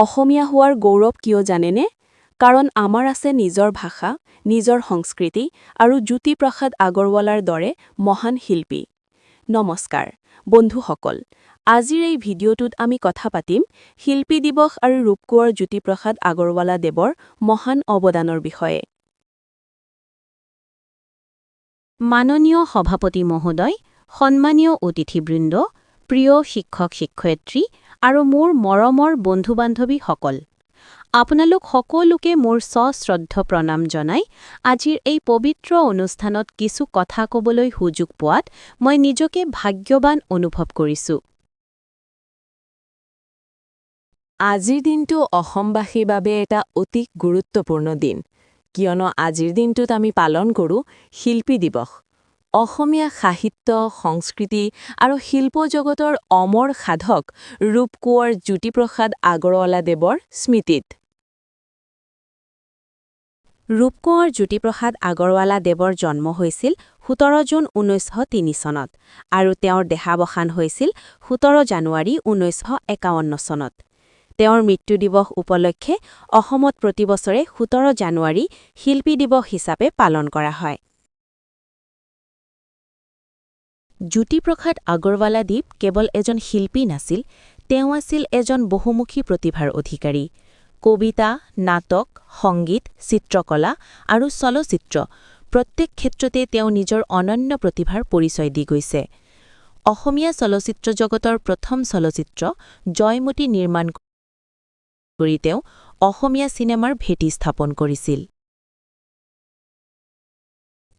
অসমীয়া হোৱাৰ গৌৰৱ কিয় জানেনে? কাৰণ আমাৰ আছে নিজৰ ভাষা, নিজৰ সংস্কৃতি আৰু জ্যোতিপ্ৰসাদ আগৰৱালাৰ দৰে মহান শিল্পী। নমস্কাৰ, বন্ধুসকল। আজিৰ এই ভিডিঅ'টোত আমি কথা পাতিম শিল্পী দিৱস আৰু ৰূপকোঁৱৰ জ্যোতিপ্ৰসাদ আগৰৱালা দেৱৰ মহান অৱদানৰ বিষয়ে। মাননীয় সভাপতি মহোদয়, সন্মানীয় অতিথিবৃন্দ, প্ৰিয় শিক্ষক-শিক্ষয়িত্ৰী আৰু মোৰ মৰমৰ বন্ধু-বান্ধৱীসকল, আপোনালোক সকলোকে মোৰ সশ্ৰদ্ধ প্ৰণাম জনাই আজিৰ এই পবিত্ৰ অনুষ্ঠানত কিছু কথা ক'বলৈ সুযোগ পোৱাত মই নিজকে ভাগ্যৱান অনুভৱ কৰিছোঁ। আজিৰ দিনটো অসমবাসীৰ বাবে এটা অতি গুৰুত্বপূৰ্ণ দিন, কিয়নো আজিৰ দিনটোত আমি পালন কৰোঁ শিল্পী দিৱস। অসমীয়া সাহিত্য, সংস্কৃতি আৰু শিল্প জগতৰ অমৰ সাধক ৰূপকোঁৱৰ জ্যোতিপ্ৰসাদ আগৰৱালা দেৱৰ স্মৃতিত। ৰূপকোঁৱৰ জ্যোতিপ্ৰসাদ আগৰৱালা দেৱৰ জন্ম হৈছিল ১৭ জুন ১৯০৩ চনত আৰু তেওঁৰ দেহাৱসান হৈছিল ১৭ জানুৱাৰী ১৯৫১ চনত। তেওঁৰ মৃত্যু দিৱস উপলক্ষে অসমত প্ৰতি বছৰে ১৭ জানুৱাৰী শিল্পী দিৱস হিচাপে পালন কৰা হয়। জ্যোতিপ্ৰসাদ আগৰৱালাদেৱ কেৱল এজন শিল্পী নাছিল, তেওঁ আছিল এজন বহুমুখী প্ৰতিভাৰ অধিকাৰী। কবিতা, নাটক, সংগীত, চিত্ৰকলা আৰু চলচ্চিত্ৰ প্ৰত্যেক ক্ষেত্ৰতে তেওঁ নিজৰ অনন্য প্ৰতিভাৰ পৰিচয় দি গৈছে। অসমীয়া চলচ্চিত্ৰ জগতৰ প্ৰথম চলচ্চিত্ৰ জয়মতী নিৰ্মাণ কৰি তেওঁ অসমীয়া চিনেমাৰ ভেটি স্থাপন কৰিছিল।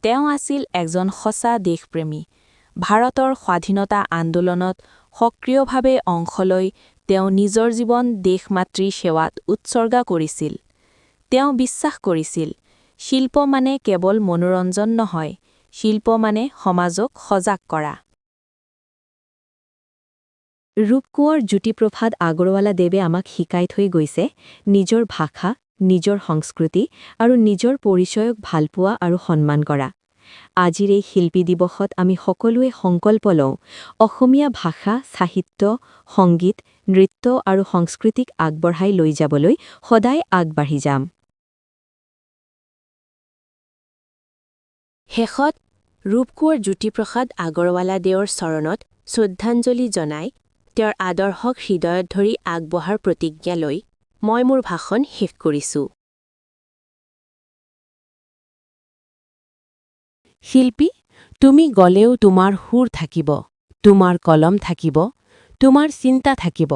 তেওঁ আছিল এজন সঁচা দেশপ্ৰেমী। ভাৰতৰ স্বাধীনতা আন্দোলনত সক্ৰিয়ভাৱে অংশ লৈ তেওঁ নিজৰ জীৱন দেশমাতৃ সেৱাত উৎসৰ্গা কৰিছিল। তেওঁ বিশ্বাস কৰিছিল, শিল্প মানে কেৱল মনোৰঞ্জন নহয়, শিল্প মানে সমাজক সজাগ কৰা। ৰূপকোঁৱৰ জ্যোতিপ্ৰসাদ আগৰৱালা দেৱে আমাক শিকাই থৈ গৈছে নিজৰ ভাষা, নিজৰ সংস্কৃতি আৰু নিজৰ পৰিচয়ক ভালপোৱা আৰু সন্মান কৰা। আজিৰ এই শিল্পী দিৱসত আমি সকলোৱে সংকল্প লওঁ, অসমীয়া ভাষা, সাহিত্য, সংগীত, নৃত্য আৰু সংস্কৃতিক আগবঢ়াই লৈ যাবলৈ সদায় আগবাঢ়ি যাম। শেষত ৰূপকোঁৱৰ জ্যোতিপ্ৰসাদ আগৰৱালা দেৱৰ চৰণত শ্ৰদ্ধাঞ্জলি জনাই তেওঁৰ আদৰ্শক হৃদয়ত ধৰি আগবঢ়াৰ প্ৰতিজ্ঞা লৈ মই মোৰ ভাষণ শেষ কৰিছোঁ। শিল্পী, তুমি গ'লেও তোমাৰ সুৰ থাকিব, তোমাৰ কলম থাকিব, তোমাৰ চিন্তা থাকিব।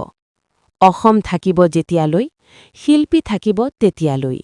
অসম থাকিব যেতিয়ালৈ, শিল্পী থাকিব তেতিয়ালৈ।